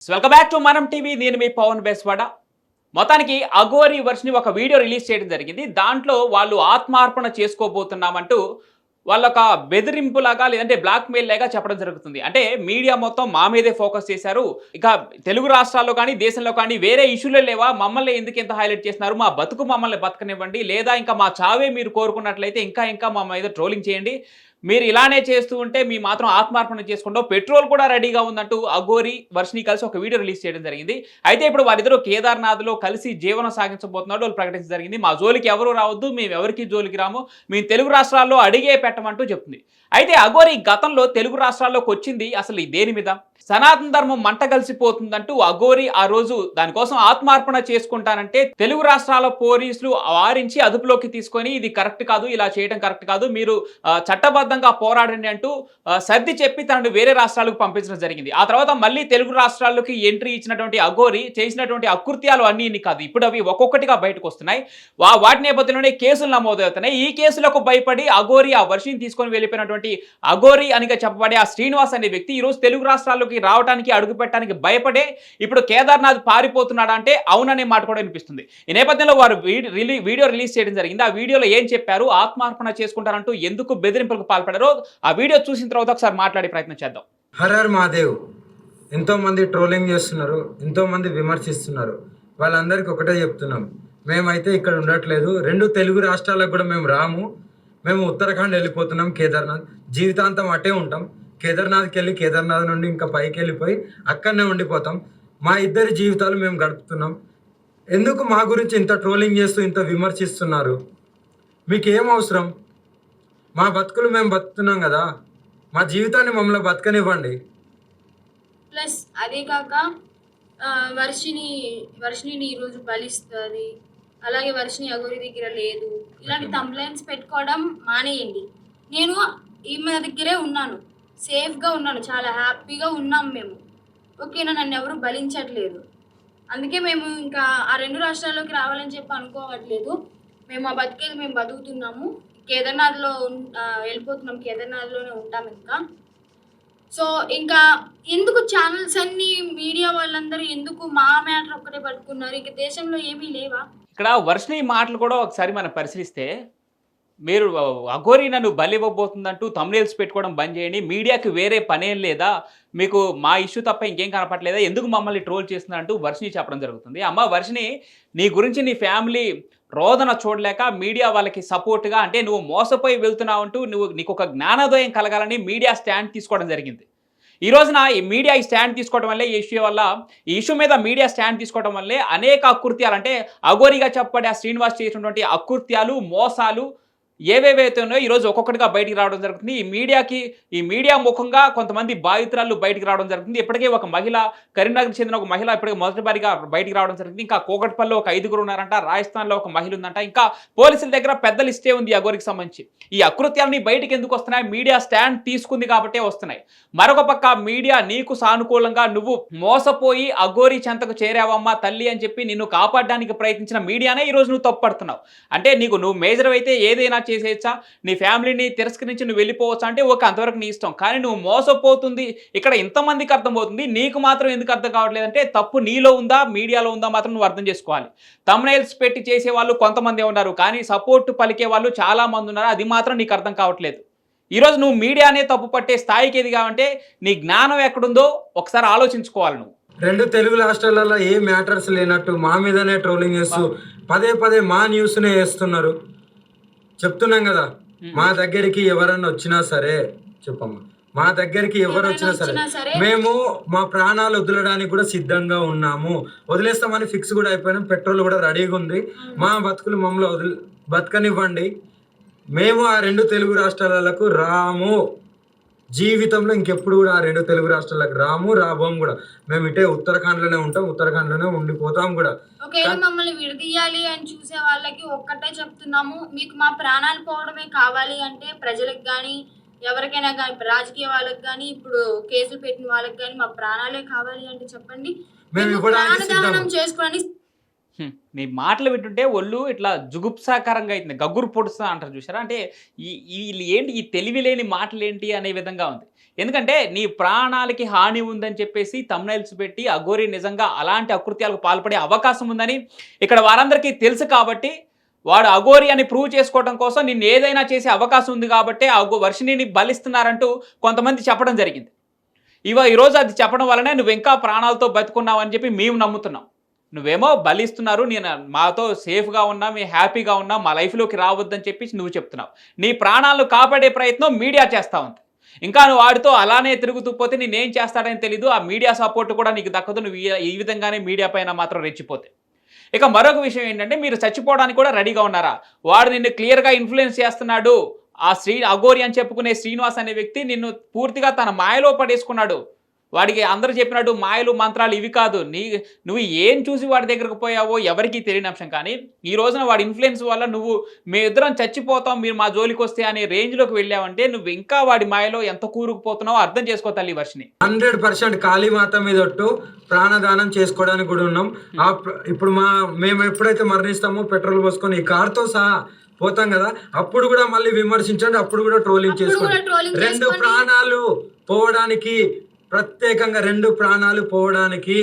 Welcome back to మనం TV. నేను మీ పవన్ బెస్వాడ. మొత్తానికి అఘోరి వర్షిని ఒక వీడియో రిలీజ్ చేయడం జరిగింది. దాంట్లో వాళ్ళు ఆత్మార్పణ చేసుకోబోతున్నామంటూ వాళ్ళొక బెదిరింపులాగా లేదంటే బ్లాక్‌మెయిల్ లాగా చెప్పడం జరుగుతుంది. అంటే మీడియా మొత్తం మా మీదే ఫోకస్ చేశారు. ఇక తెలుగు రాష్ట్రాల్లో కానీ, దేశంలో కానీ వేరే ఇష్యూలే లేవా? మమ్మల్ని ఎందుకు ఇంత హైలైట్ చేస్తున్నారు? మా బతుకు మమ్మల్ని బతకనివ్వండి. లేదా ఇంకా మా చావే మీరు కోరుకున్నట్లయితే ఇంకా మా మీద ట్రోలింగ్ చేయండి. మీరు ఇలానే చేస్తూ ఉంటే మేము మాత్రం ఆత్మార్పణ చేసుకుంటాం. పెట్రోల్ కూడా రెడీగా ఉందంటూ అఘోరి, వర్షిని కలిసి ఒక వీడియో రిలీజ్ చేయడం జరిగింది. అయితే ఇప్పుడు వారిద్దరూ కేదార్‌నాథ్‌లో కలిసి జీవనం సాగించబోతున్నట్టు వాళ్ళు ప్రకటించడం జరిగింది. మా జోలికి ఎవరు రావద్దు. మేము ఎవరికీ జోలికి రాము. మేము తెలుగు రాష్ట్రాల్లో అడిగే పెట్టమంటూ చెప్తుంది. అయితే అఘోరి గతంలో తెలుగు రాష్ట్రాల్లోకొచ్చింది అసలు దేని మీద? సనాతన ధర్మం మంట కలిసిపోతుందంటూ అఘోరి ఆ రోజు దానికోసం ఆత్మార్పణ చేసుకుంటానంటే తెలుగు రాష్ట్రాల పోలీసులు వారించి అదుపులోకి తీసుకొని ఇది కరెక్ట్ కాదు, ఇలా చేయడం కరెక్ట్ కాదు, మీరు చట్టబద్ధంగా పోరాడండి అంటూ సర్ది చెప్పి తనను వేరే రాష్ట్రాలకు పంపించడం జరిగింది. ఆ తర్వాత మళ్ళీ తెలుగు రాష్ట్రాల్లోకి ఎంట్రీ ఇచ్చినటువంటి అఘోరి చేసినటువంటి అకృత్యాలు అన్నీ ఇన్ని కాదు. ఇప్పుడు అవి ఒక్కొక్కటిగా బయటకు వస్తున్నాయి. వాటి నేపథ్యంలోనే కేసులు నమోదవుతున్నాయి. ఈ కేసులకు భయపడి అఘోరి ఆ వర్షిని తీసుకొని వెళ్ళిపోయినటువంటి అఘోరి అనిగా చెప్పబడే ఆ శ్రీనివాస్ అనే వ్యక్తి ఈ రోజు తెలుగు రాష్ట్రాల్లోకి రావడానికి అడుగు పెట్టడానికి భయపడే ఇప్పుడు కేదార్‌నాథ్ పారిపోతున్నాడా అంటే అవుననే మాట కూడా వినిపిస్తుంది. ఈ నేపథ్యంలో వారు వీడియో రిలీజ్ చేయడం జరిగింది. ఆ వీడియోలో ఏం చెప్పారు, ఆత్మార్పణ చేసుకుంటారంటూ ఎందుకు బెదిరింపులకు పాల్పడారో ఆ వీడియో చూసిన తర్వాత ఒకసారి మాట్లాడే ప్రయత్నం చేద్దాం. Her her Mahadev. ఎంతోమంది ట్రోలింగ్ చేస్తున్నారు, ఎంతోమంది విమర్శిస్తున్నారు. వాళ్ళందరికీ ఒకటే చెప్తున్నాం, మేమైతే ఇక్కడ ఉండట్లేదు. 2 తెలుగు రాష్ట్రాలకు కూడా మేము రాము. మేము ఉత్తరాఖండ్ వెళ్ళిపోతున్నాం, కేదార్నాథ్. జీవితాంతం అటే ఉంటాం. కేదార్నాథ్కి వెళ్ళి కేదార్నాథ్ నుండి ఇంకా పైకి వెళ్ళిపోయి అక్కడనే ఉండిపోతాం. మా ఇద్దరి జీవితాలు మేము గడుపుతున్నాం. ఎందుకు మా గురించి ఇంత ట్రోలింగ్ చేస్తూ ఇంత విమర్శిస్తున్నారు? మీకేం అవసరం? మా బతుకులు మేము బతుకుతున్నాం కదా, మా జీవితాన్ని మమ్మల్ని బతకనివ్వండి. ప్లస్ అదే కాక వర్షిని ఈరోజు బలిస్తుంది, అలాగే వర్షిని అఘోరి దగ్గర లేదు, ఇలాంటి కంప్లైంట్స్ పెట్టుకోవడం మానేయండి. నేను ఈమె దగ్గరే ఉన్నాను, సేఫ్గా ఉన్నాను, చాలా హ్యాపీగా ఉన్నాం మేము. ఓకేనా? నన్ను ఎవరు బలించట్లేదు. అందుకే మేము ఇంకా ఆ 2 రాష్ట్రాల్లోకి రావాలని చెప్పి అనుకోవట్లేదు. మేము ఆ బతికేది మేము బతుకుతున్నాము. కేదార్నాథ్లో వెళ్ళిపోతున్నాం, కేదార్నాథ్లోనే ఉంటాం ఇంకా. సో ఇంకా ఎందుకు ఛానల్స్ అన్ని మీడియా వాళ్ళందరూ ఎందుకు మా మ్యాటర్ ఒక్కటే పట్టుకున్నారు? ఇంక దేశంలో ఏమీ లేవా? ఇక్కడ వర్షిని మాటలు కూడా ఒకసారి మనం పరిశీలిస్తే మీరు అఘోరి నన్ను బలివ్వబోతుందంటూ థంబ్నెయిల్స్ పెట్టుకోవడం బంద్ చేయండి. మీడియాకి వేరే పనేం లేదా? మీకు మా ఇష్యూ తప్ప ఇంకేం కనపట్లేదా? ఎందుకు మమ్మల్ని ట్రోల్ చేస్తుందంటూ వర్షిని చెప్పడం జరుగుతుంది. అమ్మ వర్షిని, నీ గురించి నీ ఫ్యామిలీ రోదన చూడలేక మీడియా వాళ్ళకి సపోర్ట్‌గా అంటే నువ్వు మోసపోయి వెళ్తున్నావంటూ నీకొక జ్ఞానోదయం కలగాలని మీడియా స్టాండ్ తీసుకోవడం జరిగింది. ఈ రోజున ఈ మీడియా ఈ స్టాండ్ తీసుకోవడం వల్లే ఈ ఇష్యూ మీద మీడియా స్టాండ్ తీసుకోవడం వల్లే అనేక అకృత్యాలు అంటే అఘోరిగా చెప్పబడే ఆ శ్రీనివాస్ చేసినటువంటి అకృత్యాలు, మోసాలు ఏవేవైతే ఉన్నాయో ఈరోజు ఒక్కొక్కటిగా బయటికి రావడం జరుగుతుంది. ఈ మీడియా ముఖంగా కొంతమంది బాధితురాలు బయటికి రావడం జరుగుతుంది. ఇప్పటికే ఒక మహిళ, కరీంనగర్‌కి చెందిన ఒక మహిళ ఇప్పటికే మొదటిసారిగా బయటికి రావడం జరిగింది. ఇంకా కూకట్పల్లిలో ఒక 5గురు ఉన్నారంట. రాజస్థాన్‌లో ఒక మహిళ ఉందంట. ఇంకా పోలీసుల దగ్గర పెద్ద లిస్టే ఉంది అఘోరికి సంబంధించి. ఈ అకృత్యాలన్నీ బయటికి ఎందుకు వస్తున్నాయి? మీడియా స్టాండ్ తీసుకుంది కాబట్టే వస్తున్నాయి. మరొక పక్క మీడియా నీకు సానుకూలంగా నువ్వు మోసపోయి అఘోరి చెంతకు చేరావమ్మా తల్లి అని చెప్పి నిన్ను కాపాడడానికి ప్రయత్నించిన మీడియానే ఈరోజు నువ్వు తప్పుపడుతున్నావు. అంటే నువ్వు మేజర్ అయితే ఏదైనా చేసేయచ్చా? నీ ఫ్యామిలీని తిరస్కరించి నువ్వు వెళ్ళిపోవచ్చా అంటే ఓకే, అంతవరకు నీ ఇష్టం. కానీ నువ్వు మోసపోతుంది ఇక్కడ ఇంతమందికి అర్థమవుతుంది, నీకు మాత్రం ఎందుకు అర్థం కావట్లేదంటే తప్పు నీలో ఉందా, మీడియాలో ఉందా మాత్రం నువ్వు అర్థం చేసుకోవాలి. థంబ్నెయిల్స్ పెట్టి చేసే వాళ్ళు కొంతమందే ఉన్నారు, కానీ సపోర్ట్ పలికే వాళ్ళు చాలా మంది ఉన్నారు. అది మాత్రం నీకు అర్థం కావట్లేదు. ఈరోజు నువ్వు మీడియానే తప్పు పట్టే స్థాయికి ఎదిగావంటే నీ జ్ఞానం ఎక్కడుందో ఒకసారి ఆలోచించుకోవాలి నువ్వు. 2 తెలుగు రాష్ట్రాలలో ఏ మ్యాటర్స్ లేనట్టు మా మీదనే ట్రోలింగ్ చేస్తూ పదే పదే మా న్యూస్నే వేస్తున్నారు. చెప్తున్నాం కదా, మా దగ్గరికి ఎవరన్నా వచ్చినా సరే చెప్పమ్మా, మా దగ్గరికి ఎవరు వచ్చినా సరే మేము మా ప్రాణాలు వదలడానికి కూడా సిద్ధంగా ఉన్నాము. వదిలేస్తామని ఫిక్స్ కూడా అయిపోయినాం. పెట్రోల్ కూడా రెడీగా ఉంది. మా బతుకులు మమ్మల్ని బతకనివ్వండి. మేము ఆ 2 తెలుగు రాష్ట్రాలకు రాము. జీవితంలో ఇంకెప్పుడు కూడా ఆ 2 తెలుగు రాష్ట్రాలకు రాము, రాబోం కూడా. మేము ఇటే ఉత్తరాఖండ్లోనే ఉంటాం, ఉత్తరాఖండ్లోనే ఉండిపోతాం కూడా. ఒకవేళ మమ్మల్ని విడదీయాలి అని చూసే వాళ్ళకి ఒక్కటే చెప్తున్నాము, మీకు మా ప్రాణాలు పోవడమే కావాలి అంటే ప్రజలకు కానీ ఎవరికైనా కానీ, రాజకీయ వాళ్ళకి కానీ, ఇప్పుడు కేసులు పెట్టిన వాళ్ళకి కానీ మా ప్రాణాలే కావాలి అంటే చెప్పండి, మేము మేము ఇవ్వడానికి ప్రాణదానం చేసుకోండి. నీ మాటలు వింటుంటే ఒళ్ళు ఇట్లా జుగుప్సాకరంగా అవుతుంది. గగ్గురు పొడుస్తా అంటారు చూసారా? అంటే వీళ్ళు ఏంటి ఈ తెలివి లేని మాటలేంటి అనే విధంగా ఉంది. ఎందుకంటే నీ ప్రాణాలకి హాని ఉందని చెప్పేసి థంబ్‌నెయిల్స్ పెట్టి అఘోరి నిజంగా అలాంటి అకృత్యాలకు పాల్పడే అవకాశం ఉందని ఇక్కడ వారందరికీ తెలుసు కాబట్టి, వాడు అఘోరి అని ప్రూవ్ చేసుకోవడం కోసం నిన్ను ఏదైనా చేసే అవకాశం ఉంది కాబట్టే వర్షిణిని బలిస్తున్నారంటూ కొంతమంది చెప్పడం జరిగింది. ఈరోజు అది చెప్పడం వల్లనే నువ్వు ఇంకా ప్రాణాలతో బతికున్నావు అని చెప్పి మేము నమ్ముతున్నాం. నువ్వేమో బలిస్తున్నారు, నేను మాతో సేఫ్‌గా ఉన్నా, మేము హ్యాపీగా ఉన్నాం, మా లైఫ్‌లోకి రావద్దని చెప్పేసి నువ్వు చెప్తున్నావు. నీ ప్రాణాలను కాపాడే ప్రయత్నం మీడియా చేస్తా ఉంది. ఇంకా నువ్వు వాడితో అలానే తిరుగుతూ పోతే నేనేం చేస్తాడని తెలీదు. ఆ మీడియా సపోర్ట్ కూడా నీకు దక్కదు. నువ్వు ఈ విధంగానే మీడియా పైన మాత్రం రెచ్చిపోతే. ఇక మరొక విషయం ఏంటంటే మీరు చచ్చిపోవడానికి కూడా రెడీగా ఉన్నారా? వాడు నిన్ను క్లియర్‌గా ఇన్‌ఫ్లుయెన్స్ చేస్తున్నాడు. ఆ అఘోరి అని చెప్పుకునే శ్రీనివాస్ అనే వ్యక్తి నిన్ను పూర్తిగా తన మాయలో పడేసుకున్నాడు. వాడికి అందరూ చెప్పినట్టు మాయలు మంత్రాలు ఇవి కాదు. నువ్వు ఏం చూసి వాడి దగ్గరకు పోయావో ఎవరికీ తెలియని అంశం. కానీ ఈ రోజున వాడి ఇన్‌ఫ్లుయెన్స్ వల్ల నువ్వు మేమిద్దరం చచ్చిపోతాం మీరు మా జోలికొస్తే అనే రేంజ్‌లోకి వెళ్ళావంటే నువ్వు ఇంకా వాడి మాయలో ఎంత కూరుకుపోతున్నావో అర్థం చేసుకో తల్లి వర్షిణి. 100% కాళీమాత మీద ఒట్టు ప్రాణదానం చేసుకోవడానికి కూడా ఉన్నాం. ఇప్పుడు మేము ఎప్పుడైతే మరణిస్తామో పెట్రోల్ పోసుకొని ఈ కార్తో సహా పోతాం కదా, అప్పుడు కూడా మళ్ళీ విమర్శించండి, అప్పుడు కూడా ట్రోలింగ్ చేసుకోండి. 2 ప్రాణాలు పోవడానికి ప్రత్యేకంగా 2 ప్రాణాలు పోవడానికి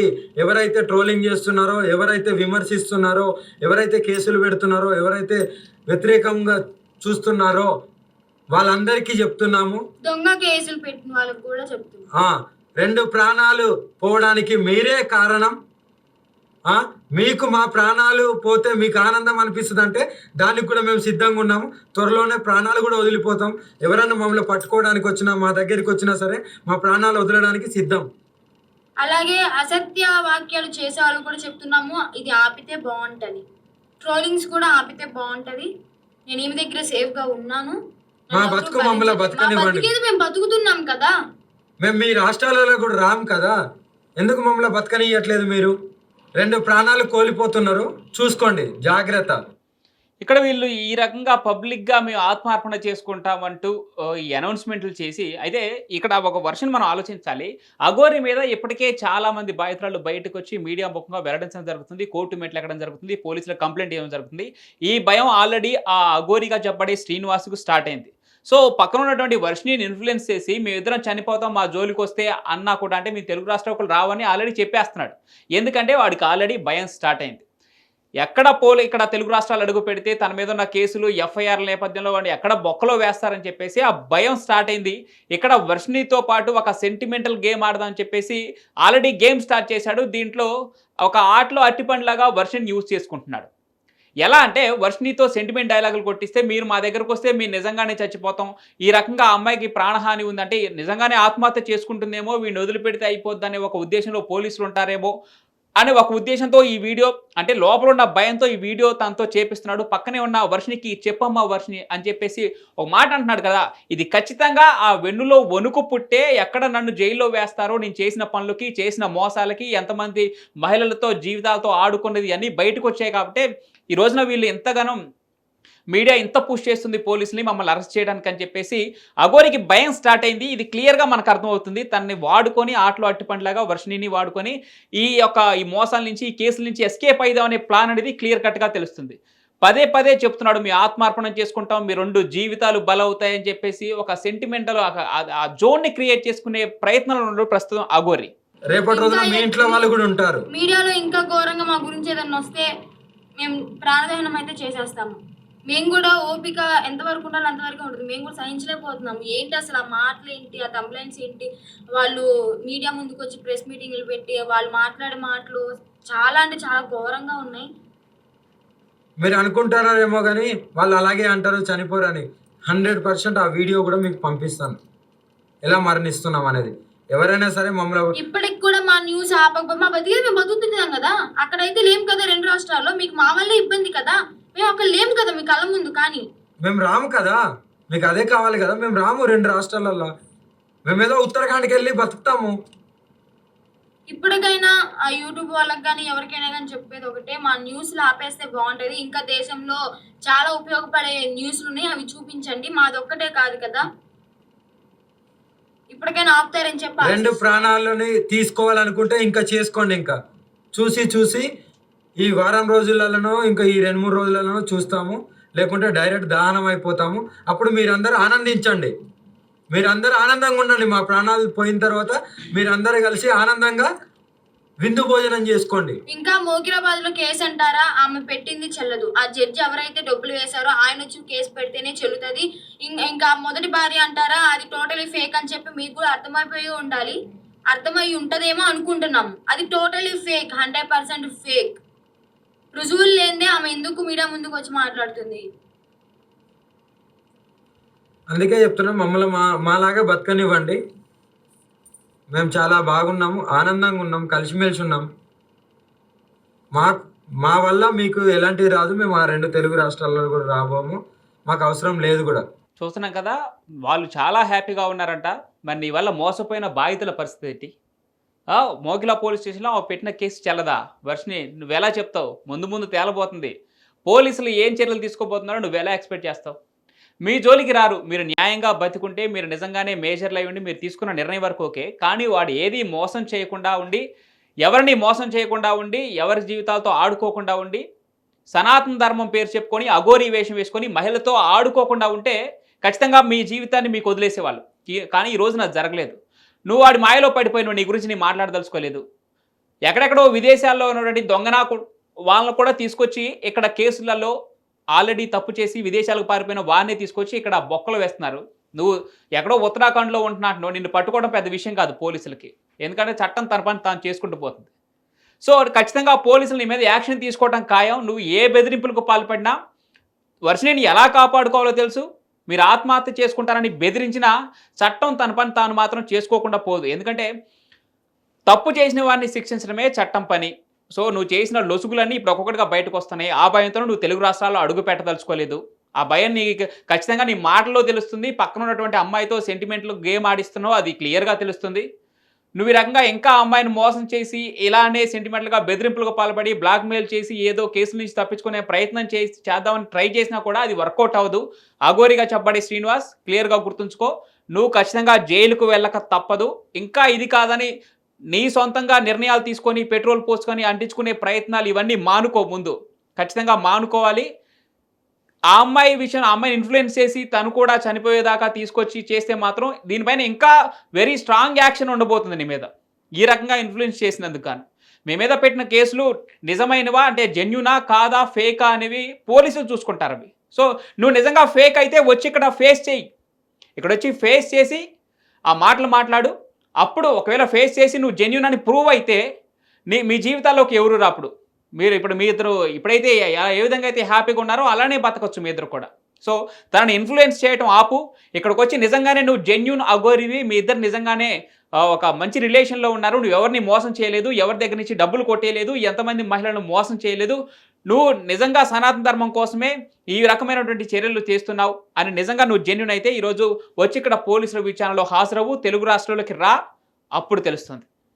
ఎవరైతే ట్రోలింగ్ చేస్తున్నారో, ఎవరైతే విమర్శిస్తున్నారో, ఎవరైతే కేసులు పెడుతున్నారో, ఎవరైతే వ్యతిరేకంగా చూస్తున్నారో వాళ్ళందరికీ చెప్తున్నాము. దొంగ కేసులు పెట్టిన వాళ్ళకి కూడా చెప్తున్నాము. 2 ప్రాణాలు పోవడానికి మీరే కారణం. మీకు మా ప్రాణాలు పోతే మీకు ఆనందం అనిపిస్తుంది అంటే దానికి కూడా మేము సిద్ధంగా ఉన్నాము. త్వరలోనే ప్రాణాలు కూడా వదిలిపోతాం. ఎవరన్నా మమ్మల్ని పట్టుకోవడానికి వచ్చినా, మా దగ్గరికి వచ్చినా సరే మా ప్రాణాలు వదలడానికి సిద్ధం. అలాగే అసత్య వాక్యాలు చేసే వాళ్ళు కూడా చెప్తున్నాము, ఇది ఆపితే బాగుంటది. ట్రోలింగ్స్ కూడా ఆపితే బాగుంటది. నేను ఈమె దగ్గర సేఫ్ గా ఉన్నాను. మా బతుకు మమ్మల్ని బతకనివ్వండి. మేము బతుకుతున్నాం కదా. మేము మీ రాష్ట్రాలలో కూడా రాం కదా, ఎందుకు మమ్మల్ని బతకనియట్లేదు? మీరు 2 ప్రాణాలు కోల్పోతున్నారు, చూసుకోండి, జాగ్రత్త. ఇక్కడ వీళ్ళు ఈ రకంగా పబ్లిక్‌గా మేము ఆత్మార్పణ చేసుకుంటామంటూ ఈ అనౌన్స్‌మెంట్లు చేసి అయితే ఇక్కడ ఒక వర్షన్ మనం ఆలోచించాలి. అఘోరి మీద ఇప్పటికే చాలామంది బాధితురాలు బయటకొచ్చి మీడియా ముఖంగా వెల్లడించడం జరుగుతుంది. కోర్టు మెట్లు ఎక్కడం జరుగుతుంది. పోలీసులకు కంప్లెయింట్ ఇవ్వడం జరుగుతుంది. ఈ భయం ఆల్రెడీ ఆ అఘోరిగా చెప్పబడే శ్రీనివాస్‌కు స్టార్ట్ అయింది. సో పక్కన ఉన్నటువంటి వర్షిణిని ఇన్‌ఫ్లుయెన్స్ చేసి మేమిద్దరం చనిపోతాం మా జోలికొస్తే అన్నా కూడా అంటే మీ తెలుగు రాష్ట్రాలకు రావని ఆల్రెడీ చెప్పేస్తున్నాడు. ఎందుకంటే వాడికి ఆల్రెడీ భయం స్టార్ట్ అయింది. ఇక్కడ తెలుగు రాష్ట్రాలు అడుగు పెడితే తన మీద ఉన్న కేసులు ఎఫ్ఐఆర్ల నేపథ్యంలో వాడిని ఎక్కడ బొక్కలో వేస్తారని చెప్పేసి ఆ భయం స్టార్ట్ అయింది. ఇక్కడ వర్షిణితో పాటు ఒక సెంటిమెంటల్ గేమ్ ఆడదామని చెప్పేసి ఆల్రెడీ గేమ్ స్టార్ట్ చేశాడు. దీంట్లో ఒక ఆటలో అట్టిపండులాగా వర్షిణిని యూజ్ చేసుకుంటున్నాడు. ఎలా అంటే వర్షిణితో సెంటిమెంట్ డైలాగులు కొట్టిస్తే మీరు మా దగ్గరకు వస్తే మీరు నిజంగానే చచ్చిపోతాం, ఈ రకంగా ఆ అమ్మాయికి ప్రాణహాని ఉందంటే నిజంగానే ఆత్మహత్య చేసుకుంటుందేమో, వీడిని వదిలిపెడితే అయిపోద్దనే ఒక ఉద్దేశంలో పోలీసులు ఉంటారేమో అనే ఒక ఉద్దేశంతో ఈ వీడియో అంటే లోపల ఉన్న భయంతో ఈ వీడియో తనతో చేపిస్తున్నాడు. పక్కనే ఉన్న వర్షిణికి చెప్పమ్మా వర్షిణి అని చెప్పేసి ఒక మాట అంటున్నాడు కదా, ఇది ఖచ్చితంగా ఆ వెన్నులో వణుకు పుట్టే ఎక్కడ నన్ను జైల్లో వేస్తారో, నేను చేసిన పనులకి చేసిన మోసాలకి ఎంతమంది మహిళలతో జీవితాలతో ఆడుకున్నది అన్నీ బయటకు వచ్చాయి. కాబట్టి ఈ రోజున వీళ్ళు ఎంతగానో మీడియా ఇంత పుష్ చేస్తుంది పోలీసుని మమ్మల్ని అరెస్ట్ చేయడానికి అని చెప్పేసి అఘోరికి భయం స్టార్ట్ అయింది. ఇది క్లియర్గా మనకు అర్థమవుతుంది. తనని వాడుకొని ఆటలో అట్టిపండ్లాగా వర్షిణిని వాడుకొని ఈ మోసాల నుంచి ఈ కేసుల నుంచి ఎస్కేప్ అయిదాం అనే ప్లాన్ అనేది క్లియర్ కట్గా తెలుస్తుంది. పదే చెప్తున్నాడు మీ ఆత్మార్పణం చేసుకుంటాం, మీ 2 జీవితాలు బలవుతాయని చెప్పేసి ఒక సెంటిమెంటల్ ఆ జోన్ని క్రియేట్ చేసుకునే ప్రయత్నంలో ఉన్నాడు ప్రస్తుతం అఘోరి. రేపటి రోజున మీ ఇంట్లో వాళ్ళు కూడా ఉంటారు. మీడియాలో ఇంకా ఘోరంగా మా గురించి ఏదన్నా వస్తే మేము ప్రాణదహనం అయితే చేసేస్తాము. మేము కూడా ఓపిక ఎంతవరకు ఉండాలి అంతవరకు ఉంటుంది. మేము కూడా సహించలేకపోతున్నాము. ఏంటి అసలు ఆ మాటలు ఏంటి, ఆ కంప్లైంట్స్ ఏంటి, వాళ్ళు మీడియా ముందుకు వచ్చి ప్రెస్ మీటింగ్లు పెట్టి వాళ్ళు మాట్లాడే మాటలు చాలా అంటే చాలా ఘోరంగా ఉన్నాయి. మీరు అనుకుంటారేమో కానీ వాళ్ళు అలాగే అంటారు చనిపోరని. 100% ఆ వీడియో కూడా మీకు పంపిస్తాను, ఎలా మరణిస్తున్నాం అనేది. ఎవరైనా సరే మమ్మల్ని ఇప్పటికి కూడా మా న్యూస్ ఆపకపోతే మా బతికేది మేము బతుకుతున్నాం కదా. అక్కడైతే లేం కదా 2 రాష్ట్రాల్లో. మీకు మా వల్లే ఇబ్బంది కదా, మేము అక్కడ లేము కదా మీ కళ్ళ ముందు. కానీ మేము రాము కదా, మీకు అదే కావాలి కదా. మేము రాము 2 రాష్ట్రాలలో, మేమేదో ఉత్తరాఖండ్కి వెళ్ళి బతుకుతాము. ఇప్పటికైనా ఆ యూట్యూబ్ వాళ్ళకి కానీ ఎవరికైనా కానీ చెప్పేది ఒకటే, మా న్యూస్లు ఆపేస్తే బాగుంటుంది. ఇంకా దేశంలో చాలా ఉపయోగపడే న్యూస్లు ఉన్నాయి, అవి చూపించండి. మాదొక్కటే కాదు కదా, ఇప్పటికైనా ఆపుతారని చెప్పి 2 ప్రాణాలని తీసుకోవాలనుకుంటే ఇంకా చేసుకోండి. ఇంకా చూసి ఈ వారం రోజులలోనో ఇంకా ఈ 2-3 రోజులలోనో చూస్తాము, లేకుంటే డైరెక్ట్ దహనం అయిపోతాము. అప్పుడు మీరందరూ ఆనందించండి. మీరందరూ ఆనందంగా ఉండండి. మా ప్రాణాలు పోయిన తర్వాత మీరందరూ కలిసి ఆనందంగా విందు భోజనం చేసుకోండి. ఇంకా మోకిరాబాద్ లో కేసు అంటారా, ఆమె పెట్టింది చెల్లదు. ఆ జడ్జి ఎవరైతే డబ్బులు వేశారో ఆయన వచ్చి కేసు పెడితేనే చెల్లుతుంది. ఇంకా మొదటి భార్య అంటారా, అది టోటలీ ఫేక్ అని చెప్పి మీకు కూడా అర్థమైపోయి ఉండాలి. అర్థమై ఉంటదేమో అనుకుంటున్నాము. అది టోటలీ ఫేక్, 100% ఫేక్. రుజువులు లేదే ఆమె ఎందుకు మీడియా ముందుకు వచ్చి మాట్లాడుతుంది? అందుకే చెప్తున్నాం, మమ్మల్ని మాలాగా బతకనివ్వండి. మేము చాలా బాగున్నాము, ఆనందంగా ఉన్నాం, కలిసిమెలిసి ఉన్నాం. మా వల్ల మీకు ఎలాంటిది రాదు. మేము ఆ 2 తెలుగు రాష్ట్రాల్లో కూడా రాబోము. మాకు అవసరం లేదు కూడా. చూస్తున్నాం కదా, వాళ్ళు చాలా హ్యాపీగా ఉన్నారంట. మరి నీ వల్ల మోసపోయిన బాధితుల పరిస్థితి ఏంటి? మోకిలా పోలీస్ స్టేషన్లో పెట్టిన కేసు చెల్లదా? వర్షిని, నువ్వెలా చెప్తావు? ముందు ముందు తేలబోతుంది. పోలీసులు ఏం చర్యలు తీసుకోబోతున్నారో నువ్వెలా ఎక్స్పెక్ట్ చేస్తావు? మీ జోలికి రారు. మీరు న్యాయంగా బతికుంటే, మీరు నిజంగానే మేజర్లు అయి ఉండి మీరు తీసుకున్న నిర్ణయం వరకు ఓకే. కానీ వాడు ఏది మోసం చేయకుండా ఉండి, ఎవరిని మోసం చేయకుండా ఉండి, ఎవరి జీవితాలతో ఆడుకోకుండా ఉండి, సనాతన ధర్మం పేరు చెప్పుకొని అఘోరీ వేషం వేసుకొని మహిళతో ఆడుకోకుండా ఉంటే ఖచ్చితంగా మీ జీవితాన్ని మీకు వదిలేసేవాళ్ళు. కానీ ఈ రోజున అది జరగలేదు. నువ్వు వాడి మాయలో పడిపోయినావు. నీ గురించి నీ మాట్లాడదలుచుకోలేదు. ఎక్కడెక్కడో విదేశాల్లో ఉన్నటువంటి దొంగనాకు వాళ్ళను కూడా తీసుకొచ్చి ఇక్కడ కేసులలో ఆల్రెడీ తప్పు చేసి విదేశాలకు పారిపోయిన వారిని తీసుకొచ్చి ఇక్కడ బొక్కలు వేస్తున్నారు. నువ్వు ఎక్కడో ఉత్తరాఖండ్లో ఉంటున్నట్టు నిన్ను పట్టుకోవడం పెద్ద విషయం కాదు పోలీసులకి. ఎందుకంటే చట్టం తన పని తాను చేసుకుంటూ పోతుంది. సో ఖచ్చితంగా పోలీసులు నీ మీద యాక్షన్ తీసుకోవడం ఖాయం. నువ్వు ఏ బెదిరింపులకు పాల్పడినా వర్షిని ఎలా కాపాడుకోవాలో తెలుసు. మీరు ఆత్మహత్య చేసుకుంటారని బెదిరించినా చట్టం తన పని తాను మాత్రం చేసుకోకుండా పోదు. ఎందుకంటే తప్పు చేసిన వారిని శిక్షించడమే చట్టం పని. సో నువ్వు చేసిన లొసుగులన్నీ ఇప్పుడు ఒక్కొక్కటిగా బయటకు వస్తున్నాయి. ఆ భయంతో నువ్వు తెలుగు రాష్ట్రాల్లో అడుగు పెట్టదలుచుకోలేదు. ఆ భయం నీకు ఖచ్చితంగా నీ మాటల్లో తెలుస్తుంది. పక్కన ఉన్నటువంటి అమ్మాయితో సెంటిమెంట్లు గేమ్ ఆడిస్తున్నావు, అది క్లియర్గా తెలుస్తుంది. నువ్వు ఈ రకంగా ఇంకా అమ్మాయిని మోసం చేసి ఇలానే సెంటిమెంట్లుగా బెదిరింపులకు పాల్పడి బ్లాక్మెయిల్ చేసి ఏదో కేసుల నుంచి తప్పించుకునే ప్రయత్నం చేద్దామని ట్రై చేసినా కూడా అది వర్కౌట్ అవ్వదు. అఘోరిగా చెప్పబడే శ్రీనివాస్, క్లియర్గా గుర్తుంచుకో, నువ్వు ఖచ్చితంగా జైలుకు వెళ్ళక తప్పదు. ఇంకా ఇది కాదని నీ సొంతంగా నిర్ణయాలు తీసుకొని పెట్రోల్ పోసుకొని అంటించుకునే ప్రయత్నాలు ఇవన్నీ మానుకో. ముందు ఖచ్చితంగా మానుకోవాలి. ఆ అమ్మాయి విషయం, ఆ అమ్మాయిని ఇన్ఫ్లుయెన్స్ చేసి తను కూడా చనిపోయేదాకా తీసుకొచ్చి చేస్తే మాత్రం దీనిపైన ఇంకా వెరీ స్ట్రాంగ్ యాక్షన్ ఉండబోతుంది నీ మీద. ఈ రకంగా ఇన్ఫ్లుయెన్స్ చేసినందుకు కానీ మీ మీద పెట్టిన కేసులు నిజమైనవా అంటే జెన్యునా కాదా ఫేకా అనేవి పోలీసులు చూసుకుంటారు అవి. సో నువ్వు నిజంగా ఫేక్ అయితే వచ్చి ఇక్కడ ఫేస్ చేయి. ఇక్కడ వచ్చి ఫేస్ చేసి ఆ మాటలు మాట్లాడు. అప్పుడు ఒకవేళ ఫేస్ చేసి నువ్వు జెన్యున్ అని ప్రూవ్ అయితే మీ జీవితాల్లోకి ఎవరు రాప్పుడు. ఇప్పుడు మీ ఇద్దరు ఇప్పుడైతే ఏ విధంగా అయితే హ్యాపీగా ఉన్నారో అలానే బతకొచ్చు మీ ఇద్దరు కూడా. సో తనని ఇన్ఫ్లుయెన్స్ చేయడం ఆపు. ఇక్కడికి వచ్చి నిజంగానే నువ్వు జెన్యున్ అఘోరివి, మీ ఇద్దరు నిజంగానే ఒక మంచి రిలేషన్లో ఉన్నారు. నువ్వు ఎవరిని మోసం చేయలేదు, ఎవరి దగ్గర నుంచి డబ్బులు కొట్టేయలేదు, ఎంతమంది మహిళలను మోసం చేయలేదు. నువ్వు నిజంగా సనాతన ధర్మం కోసమే ఈ రకమైనటువంటి చర్యలు చేస్తున్నావు అని నిజంగా నువ్వు జెన్యున్ అయితే ఈరోజు వచ్చి ఇక్కడ పోలీసుల విచారణలో హాజరవు, తెలుగు రాష్ట్రాల్లోకి రా, అప్పుడు తెలుస్తుంది.